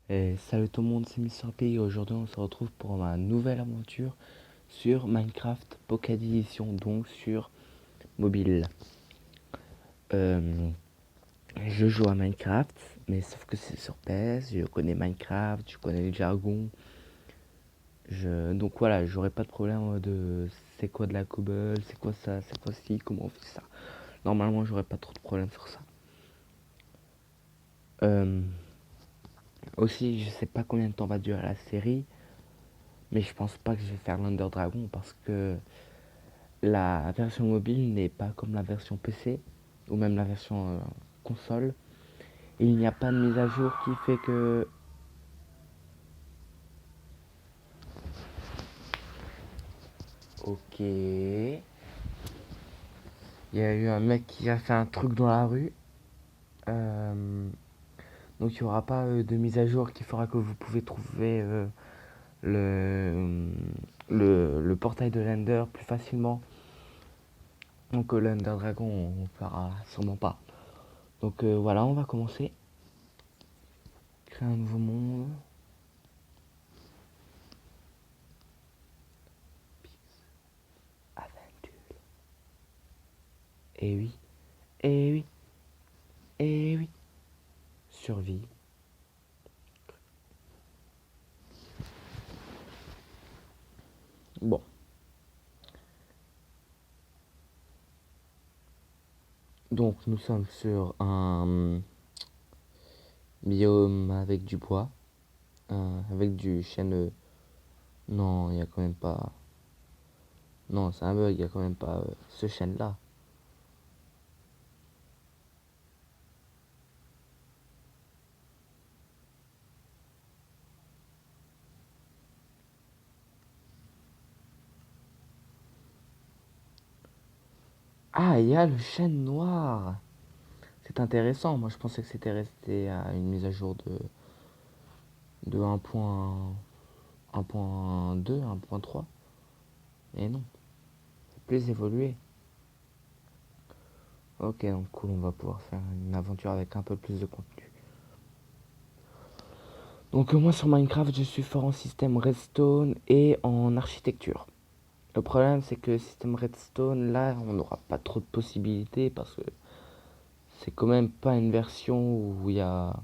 Et salut tout le monde, c'est Mister P et aujourd'hui on se retrouve pour ma nouvelle aventure sur Minecraft Pocket Edition, donc sur mobile. Euh, je joue à Minecraft, mais sauf que c'est sur PS, je connais Minecraft, je connais le jargon. Donc voilà, j'aurai pas de problème de c'est quoi de la cobble, c'est quoi ça, c'est quoi ci, comment on fait ça. Normalement j'aurai pas trop de problèmes sur ça. Euh, Aussi, je sais pas combien de temps va durer la série, mais je pense pas que je vais faire l'Under Dragon parce que la version mobile n'est pas comme la version PC ou même la version console. Et il n'y a pas de mise à jour qui fait que... Ok. Il y a eu un mec qui a fait un truc dans la rue. Euh, donc il n'y aura pas de mise à jour qui fera que vous pouvez trouver le, le portail de l'Ender plus facilement. Donc l'Ender Dragon on fera sûrement pas. Donc voilà, on va commencer. Créer un nouveau monde. Aventure. Et oui, et oui, et oui. Survie. Bon. Donc nous sommes sur un biome avec du bois, avec du chêne. Non, il y a quand même pas. Non, c'est un bug, il y a quand même pas ce chêne-là. Ah, il y a le chêne noir. C'est intéressant. Moi, je pensais que c'était resté à une mise à jour de 1.2, 1.3. Mais non, c'est plus évolué. Ok, donc cool, on va pouvoir faire une aventure avec un peu plus de contenu. Donc moi sur Minecraft, je suis fort en système redstone et en architecture. Le problème, c'est que système redstone, là, on n'aura pas trop de possibilités parce que c'est quand même pas une version où il y a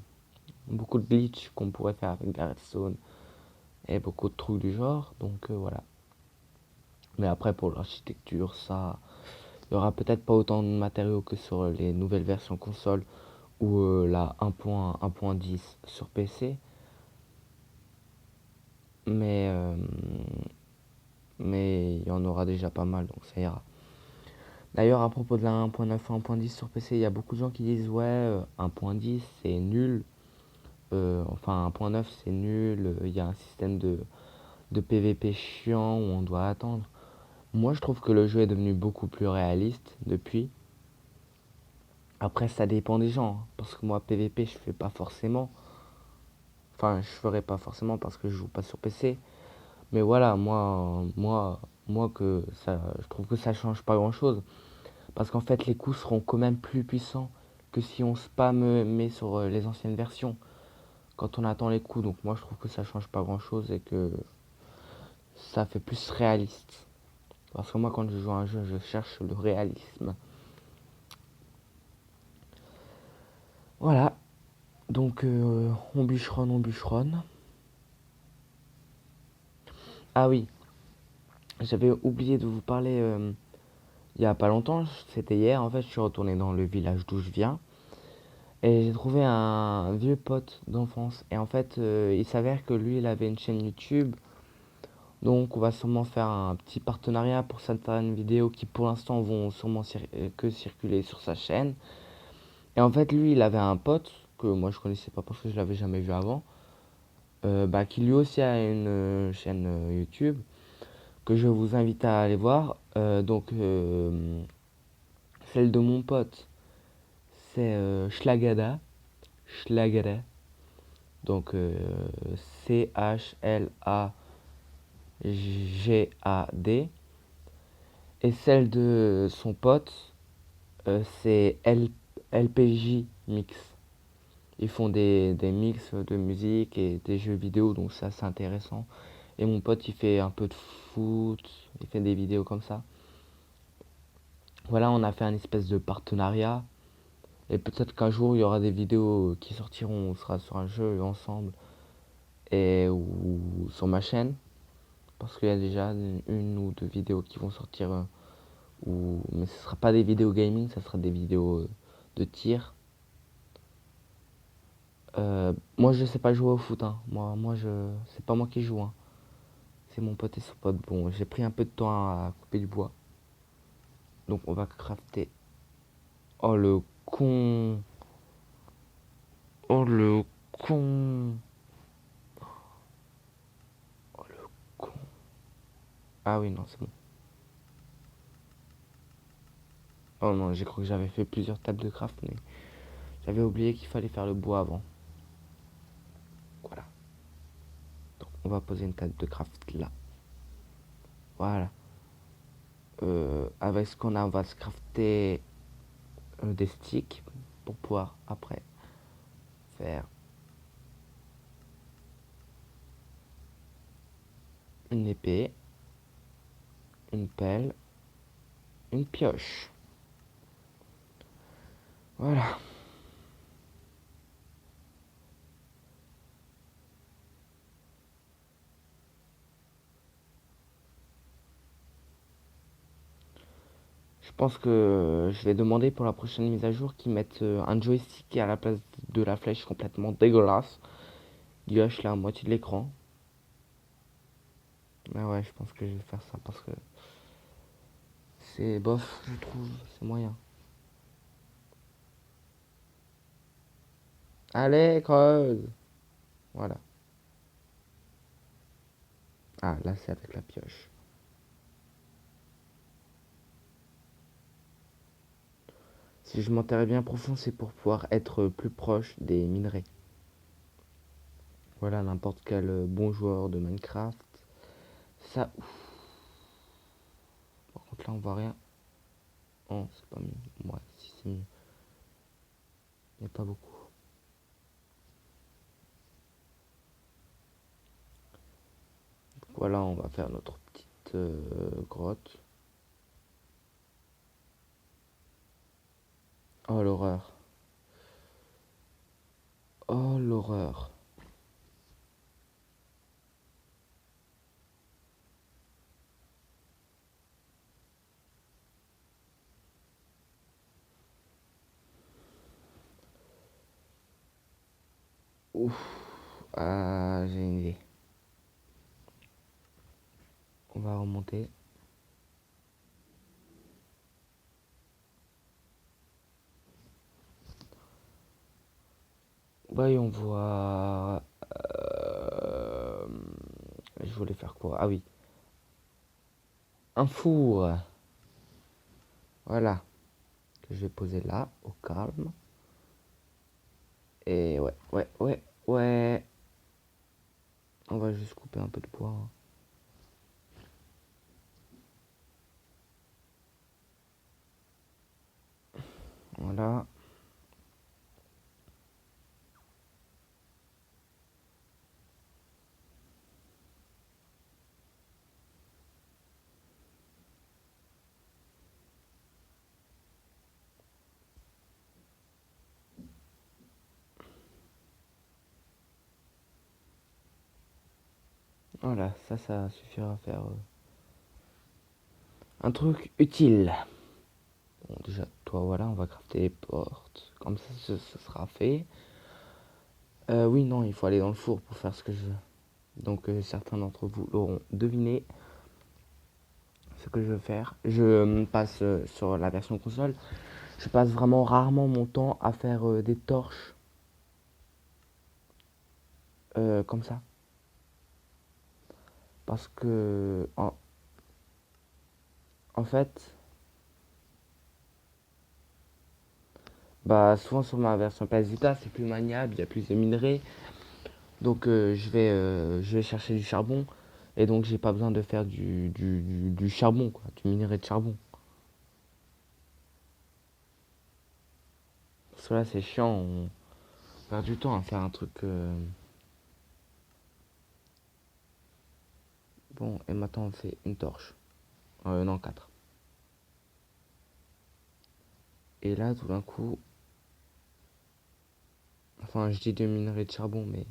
beaucoup de glitch qu'on pourrait faire avec la redstone et beaucoup de trucs du genre. Donc voilà. Mais après, pour l'architecture, ça, il y aura peut-être pas autant de matériaux que sur les nouvelles versions console ou la 1.10 sur PC. Mais, euh, mais il y en aura déjà pas mal, donc ça ira. D'ailleurs, à propos de la 1.9 et 1.10 sur PC, il y a beaucoup de gens qui disent ouais, 1.10 c'est nul, enfin 1.9 c'est nul, il y a un système de PVP chiant où on doit attendre. Moi je trouve que le jeu est devenu beaucoup plus réaliste depuis. Après ça dépend des gens, hein, parce que moi PVP je fais pas forcément. Enfin je ferai pas forcément parce que je joue pas sur PC. Mais voilà, moi que ça, je trouve que ça change pas grand chose. Parce qu'en fait, les coups seront quand même plus puissants que si on spam met sur les anciennes versions quand on attend les coups. Donc moi, je trouve que ça change pas grand-chose et que ça fait plus réaliste. Parce que moi, quand je joue à un jeu, je cherche le réalisme. Voilà. Donc on bûcheronne. Ah oui, j'avais oublié de vous parler il y a pas longtemps. C'était hier. En fait, je suis retourné dans le village d'où je viens. Et j'ai trouvé un vieux pote d'enfance. Et en fait, il s'avère que lui, il avait une chaîne YouTube. Donc, on va sûrement faire un petit partenariat pour certaines vidéos qui, pour l'instant, vont sûrement que circuler sur sa chaîne. Et en fait, lui, il avait un pote que moi je connaissais pas parce que je l'avais jamais vu avant, bah, qui lui aussi a une chaîne YouTube que je vous invite à aller voir. Celle de mon pote, c'est Schlagada. Schlagada. Donc Chlagad. Et celle de son pote, c'est LPJ Mix. Ils font des mix de musique et des jeux vidéo, donc ça c'est intéressant. Et mon pote il fait un peu de foot, il fait des vidéos comme ça. Voilà, on a fait un espèce de partenariat. Et peut-être qu'un jour il y aura des vidéos qui sortiront, on sera sur un jeu ensemble et ou sur ma chaîne. Parce qu'il y a déjà une ou deux vidéos qui vont sortir. Mais ce sera pas des vidéos gaming, ça sera des vidéos de tir. Moi je sais pas jouer au foot, hein. C'est pas moi qui joue, hein. C'est mon pote et son pote. Bon, j'ai pris un peu de temps à couper du bois. Donc on va crafter. Oh le con. Oh le con. Oh le con. Ah oui, non, c'est bon. Oh non, j'ai cru que j'avais fait plusieurs tables de craft, mais j'avais oublié qu'il fallait faire le bois avant. Voilà. Donc on va poser une table de craft là. Voilà. Avec ce qu'on a, on va se crafter des sticks pour pouvoir après faire une épée, une pelle, une pioche. Voilà. Je pense que je vais demander pour la prochaine mise à jour qu'ils mettent un joystick à la place de la flèche complètement dégueulasse. Il gâche la moitié de l'écran. Mais ouais, je pense que je vais faire ça parce que c'est bof, je trouve, c'est moyen. Allez, creuse. Voilà. Ah, là c'est avec la pioche. Si je m'enterrais bien profond, c'est pour pouvoir être plus proche des minerais. Voilà, n'importe quel bon joueur de Minecraft. Ça, ouf. Par contre là on voit rien. Oh, c'est pas mieux. Ouais, si c'est mieux. Il n'y a pas beaucoup. Voilà, on va faire notre petite grotte. Oh l'horreur. Oh l'horreur. Ouf. Ah, j'ai une idée. On va remonter. Voyons voir. Je voulais faire quoi? Ah oui. Un four. Voilà. Que je vais poser là, au calme. Et ouais, ouais, ouais, ouais. On va juste couper un peu de bois, hein. Voilà. Voilà, ça suffira à faire un truc utile. Bon, déjà, toi, voilà, on va crafter les portes. Comme ça, ce sera fait. Oui, non, il faut aller dans le four pour faire ce que je veux. Donc, certains d'entre vous l'auront deviné ce que je veux faire. Je passe sur la version console. Je passe vraiment rarement mon temps à faire des torches comme ça. Parce que, en fait, bah, souvent sur ma version PS Vita, c'est plus maniable, il y a plus de minerais. Donc, je vais chercher du charbon. Et donc, j'ai pas besoin de faire du charbon, quoi, du minerai de charbon. Parce que là, c'est chiant. Faire du temps à faire un truc. Bon, et maintenant on fait une torche. Non, 4. Et là, tout d'un coup. Enfin, je dis de minerai de charbon, mais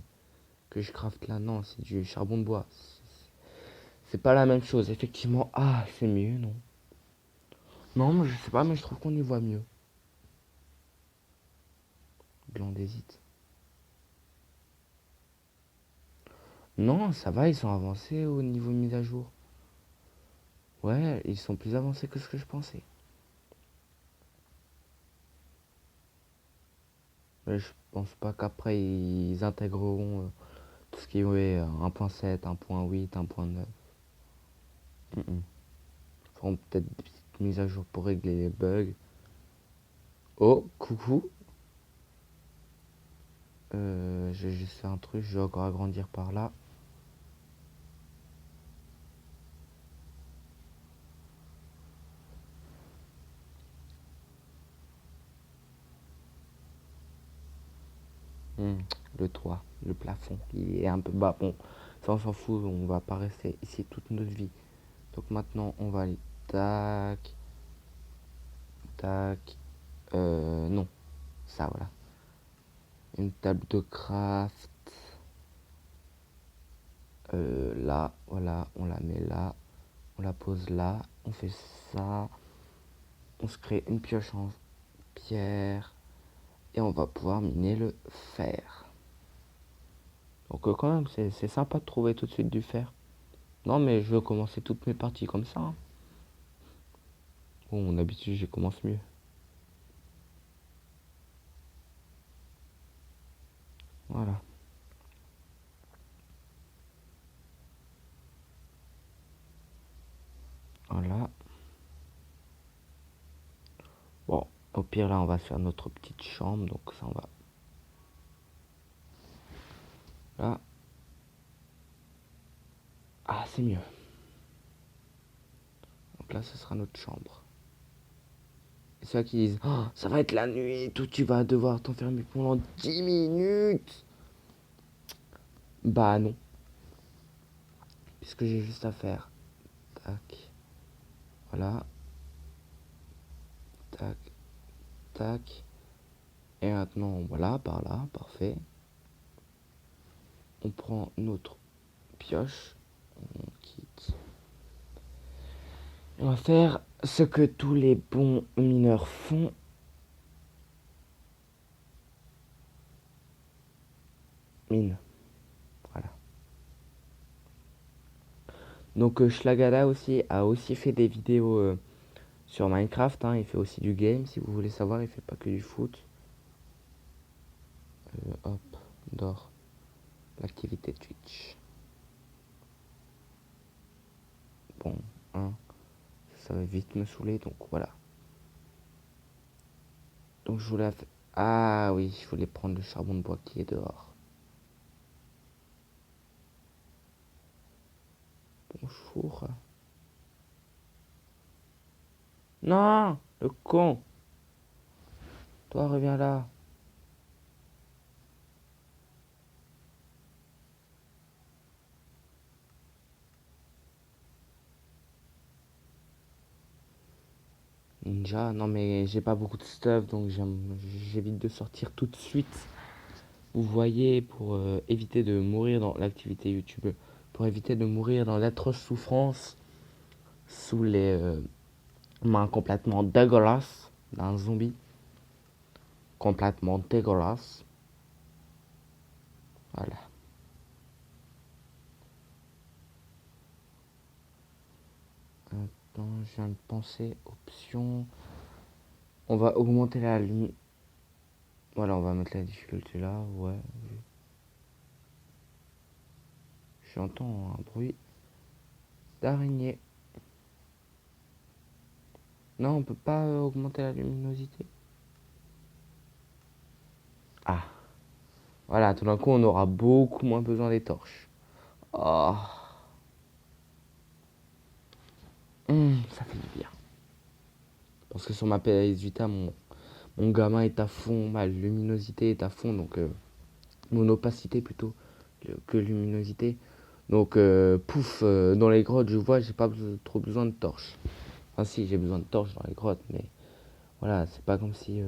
que je crafte là, non, c'est du charbon de bois. C'est pas la même chose, effectivement. Ah, c'est mieux, non? Non, mais je sais pas, mais je trouve qu'on y voit mieux. Glandésite. Non, ça va, ils sont avancés au niveau mise à jour. Ouais, ils sont plus avancés que ce que je pensais. Mais je pense pas qu'après ils intégreront tout ce qui est 1.7, 1.8, 1.9. Ils feront peut-être des petites mises à jour pour régler les bugs. Oh, coucou. J'ai juste fait un truc, je vais encore agrandir par là. Hmm, le toit, le plafond, il est un peu bas. Bon, ça on s'en fout, on va pas rester ici toute notre vie. Donc maintenant on va aller tac, tac. Non, ça voilà. Une table de craft. Là, voilà, on la met là. On la pose là. On fait ça. On se crée une pioche en pierre. Et on va pouvoir miner le fer. Donc quand même, c'est sympa de trouver tout de suite du fer. Non, mais je veux commencer toutes mes parties comme ça, hein. Bon, mon habitude, je commence mieux. Voilà. Voilà. Bon, au pire, là, on va faire notre petite chambre. Donc ça, on va... Là. Ah, c'est mieux. Donc là, ce sera notre chambre. Et ceux qui disent, oh, ça va être la nuit et tout, tu vas devoir t'enfermer pendant 10 minutes. Bah non. Puisque j'ai juste à faire. Tac. Voilà. Tac. Tac. Et maintenant, voilà, par là, parfait. On prend notre pioche. On quitte. Et on va faire ce que tous les bons mineurs font. Mine. Voilà. Donc Schlagada aussi a aussi fait des vidéos sur Minecraft, hein. Il fait aussi du game, si vous voulez savoir, il fait pas que du foot. Hop, d'or. L'activité Twitch. Bon, hein, ça va vite me saouler, donc voilà. Donc je voulais... Ah oui, je voulais prendre le charbon de bois qui est dehors. Bonjour. Non, le con. Toi, reviens là. Ninja, non mais j'ai pas beaucoup de stuff, donc j'évite de sortir tout de suite. Vous voyez, pour éviter de mourir dans l'activité YouTube, pour éviter de mourir dans l'atroce souffrance sous les mains complètement dégueulasses d'un zombie. Complètement dégueulasse. Voilà. Attends, je viens de penser, option. On va augmenter la lumière. Voilà, on va mettre la difficulté là, ouais. J'entends un bruit d'araignée. Non, on peut pas augmenter la luminosité. Ah, voilà, tout d'un coup, on aura beaucoup moins besoin des torches. Oh, ça fait du bien. Parce que sur ma PS Vita, mon gamin est à fond, ma luminosité est à fond, donc mon opacité plutôt que luminosité. Donc, pouf, dans les grottes, je vois, j'ai pas trop besoin de torche. Enfin, si, j'ai besoin de torche dans les grottes, mais voilà, c'est pas comme si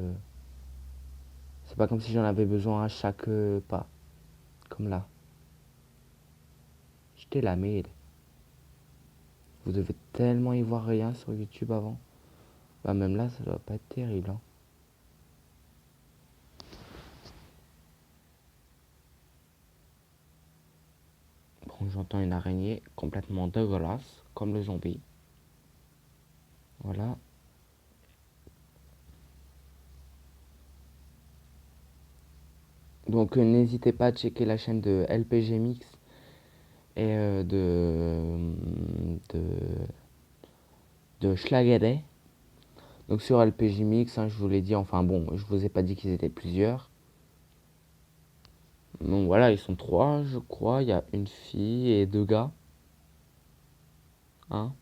j'en avais besoin à chaque pas, comme là. J'étais la merde. Vous devez tellement y voir rien sur YouTube avant. Bah, même là, ça doit pas être terrible, hein. Bon, j'entends une araignée complètement dégueulasse, comme le zombie. Voilà. Donc, n'hésitez pas à checker la chaîne de LPG Mix et de Schlageday. Donc sur LPG Mix, hein, je vous l'ai dit, enfin bon, je vous ai pas dit qu'ils étaient plusieurs. Donc voilà, ils sont trois, je crois. Il y a une fille et deux gars. Hein.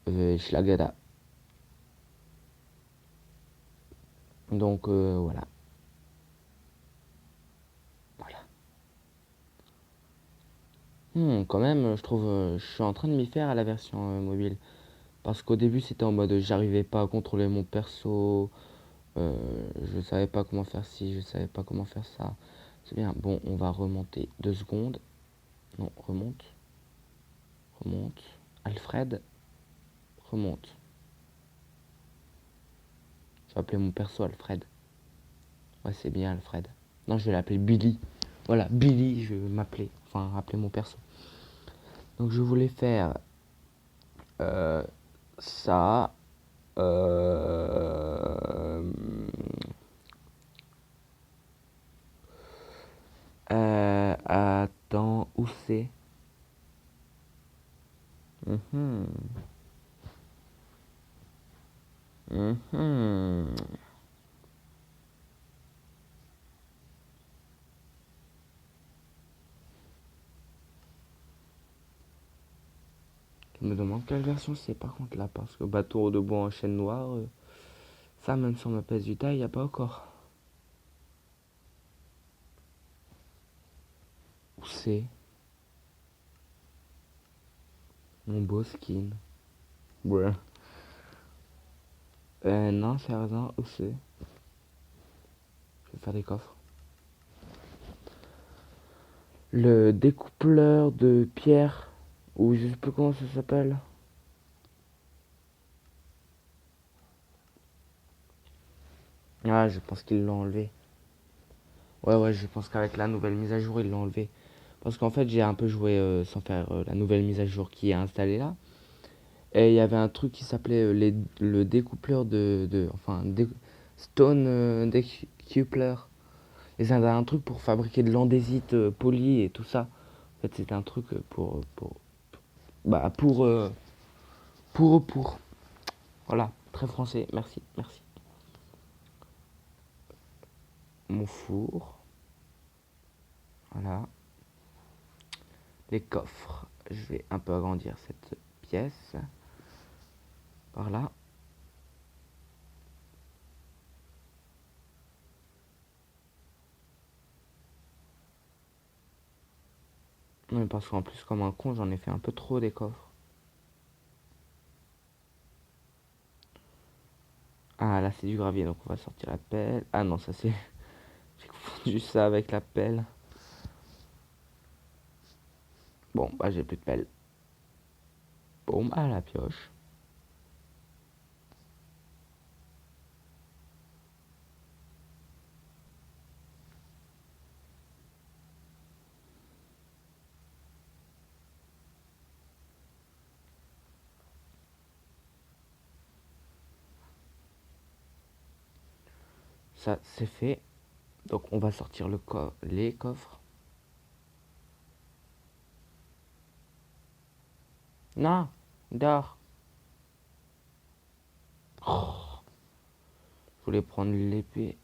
Schlagada. Donc voilà. Voilà. Quand même, je trouve, je suis en train de m'y faire à la version mobile. Parce qu'au début, c'était en mode j'arrivais pas à contrôler mon perso. Je savais pas comment faire ci, je savais pas comment faire ça. C'est bien. Bon, on va remonter 2 secondes. Non, remonte. Remonte. Alfred. Remonte. Je vais appeler mon perso Alfred. Ouais, c'est bien Alfred. Non, je vais l'appeler Billy. Voilà, Billy, je vais m'appeler. Enfin, appeler mon perso. Donc, je voulais faire euh, ça. Euh, attends, où c'est? Mhm. Mhm. Je me demande quelle version c'est par contre là, parce que bateau de bois en chaîne noire, ça même sur ma PS Vita, il n'y a pas encore. Où c'est? Mon beau skin. Ouais. Non, sérieusement, où c'est? Je vais faire des coffres. Le découpleur de pierre, ou je sais plus comment ça s'appelle. Ah, je pense qu'ils l'ont enlevé. Ouais, je pense qu'avec la nouvelle mise à jour, ils l'ont enlevé. Parce qu'en fait, j'ai un peu joué sans faire la nouvelle mise à jour qui est installée là. Et il y avait un truc qui s'appelait le découpleur enfin, Stone Decoupler. Et ça avait un truc pour fabriquer de l'andésite poli et tout ça. En fait, c'était un truc bah, pour. Voilà, très français, merci, merci. Mon four, voilà. Les coffres, je vais un peu agrandir cette pièce. Par là. Mais parce qu'en plus, comme un con, j'en ai fait un peu trop des coffres. Ah, là, c'est du gravier, donc on va sortir la pelle. Ah non, ça c'est... J'ai confondu ça avec la pelle. Bon, bah j'ai plus de pelle. Bon, bah la pioche. Ça, c'est fait. Donc on va sortir les coffres. Non, dehors. Oh, je voulais prendre l'épée.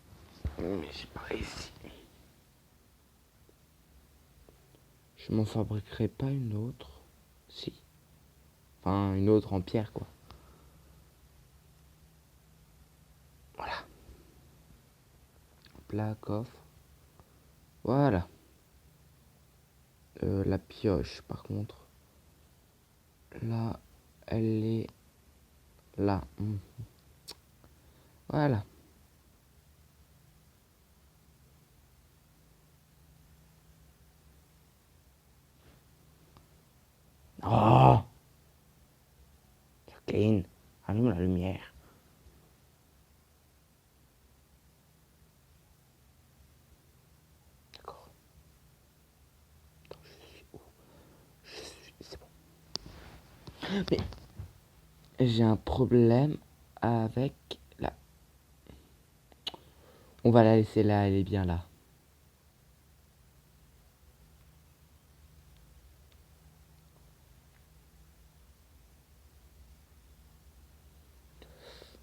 Mais j'ai pas réussi. Je m'en fabriquerai pas une autre. Si. Enfin, une autre en pierre, quoi. Voilà. Plat, coffre. Voilà. La pioche, par contre, là, elle est là. Voilà. Oh, Jacqueline, allume la lumière. D'accord. Attends, je suis où? C'est bon. Mais j'ai un problème avec la... On va la laisser là, elle est bien là.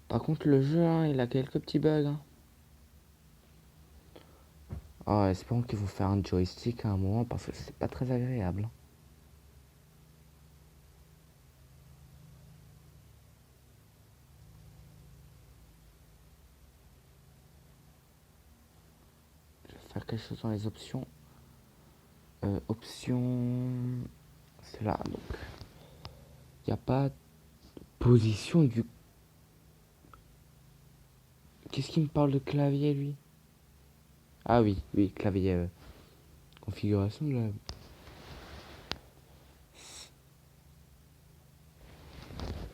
Par contre, le jeu, hein, il a quelques petits bugs. Hein. Oh, espérons qu'ils vont faire un joystick à un moment parce que c'est pas très agréable. Je vais faire quelque chose dans les options. Options... C'est là, donc. Il n'y a pas de position du... Qu'est-ce qui me parle de clavier, lui? Ah oui, oui, clavier. Configuration de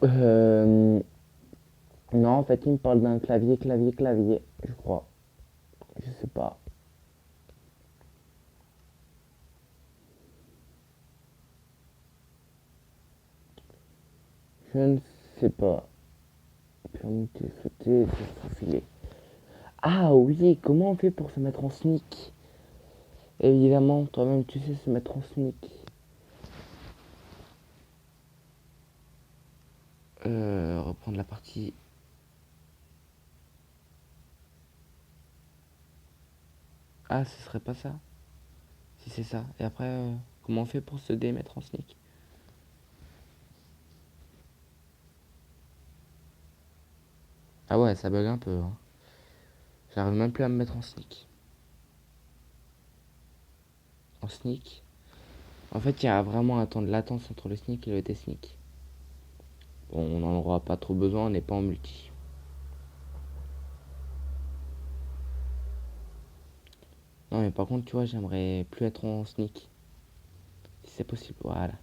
la... Non, en fait, il me parle d'un clavier, clavier, je crois. Je sais pas. Je ne sais pas. Permettez, souhaiter, se faufiler. Ah oui, comment on fait pour se mettre en sneak? Évidemment, toi-même, tu sais se mettre en sneak. Reprendre la partie. Ah, ce serait pas ça? Si c'est ça. Et après, comment on fait pour se démettre en sneak? Ah ouais, ça bug un peu. Hein. J'arrive même plus à me mettre en sneak. En sneak. En fait, il y a vraiment un temps de latence entre le sneak et le D-sneak. Bon, on n'en aura pas trop besoin, on n'est pas en multi. Non, mais par contre, tu vois, j'aimerais plus être en sneak. Si c'est possible, voilà.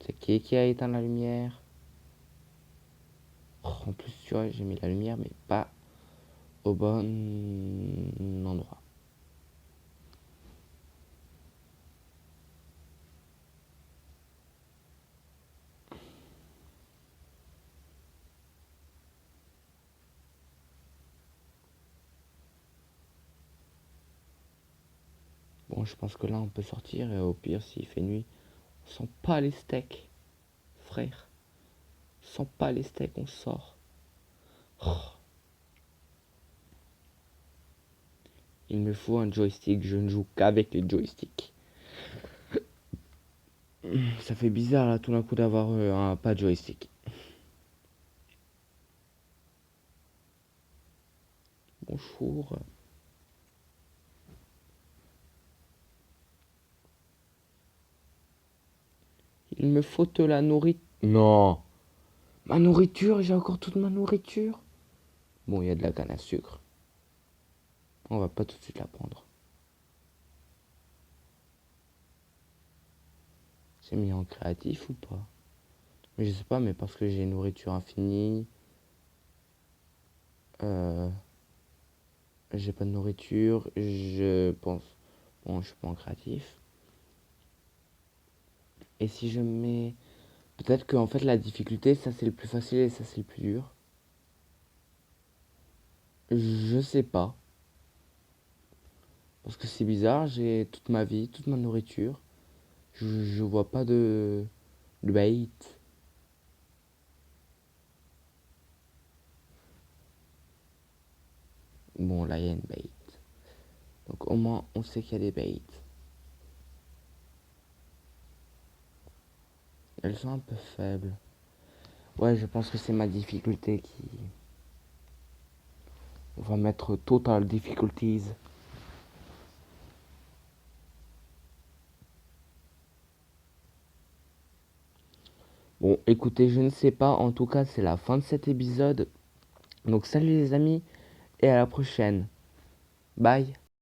C'est qui a éteint la lumière? Oh, en plus, tu vois, j'ai mis la lumière, mais pas au bon endroit. Bon, je pense que là, on peut sortir, et au pire, s'il fait nuit, on sent pas les steaks, frère. On sent pas les steaks, on sort. Oh, il me faut un joystick, je ne joue qu'avec les joysticks. Ça fait bizarre, là, tout d'un coup, d'avoir un pas de joystick. Bonjour. Il me faut de la nourriture. Non. Ma nourriture, j'ai encore toute ma nourriture. Bon, il y a de la canne à sucre. On va pas tout de suite la prendre. C'est mis en créatif ou pas? Mais je sais pas, mais parce que j'ai une nourriture infinie. Euh, j'ai pas de nourriture. Je pense. Bon, je suis pas en créatif. Et si je mets. Peut-être que en fait la difficulté, ça c'est le plus facile et ça c'est le plus dur. Je sais pas. Parce que c'est bizarre, j'ai toute ma vie, toute ma nourriture. Je vois pas de bait. Bon, là il y a une bait. Donc au moins on sait qu'il y a des baits. Elles sont un peu faibles. Ouais, je pense que c'est ma difficulté qui... On va mettre Total Difficulties. Bon, écoutez, je ne sais pas. En tout cas, c'est la fin de cet épisode. Donc, salut les amis et à la prochaine. Bye.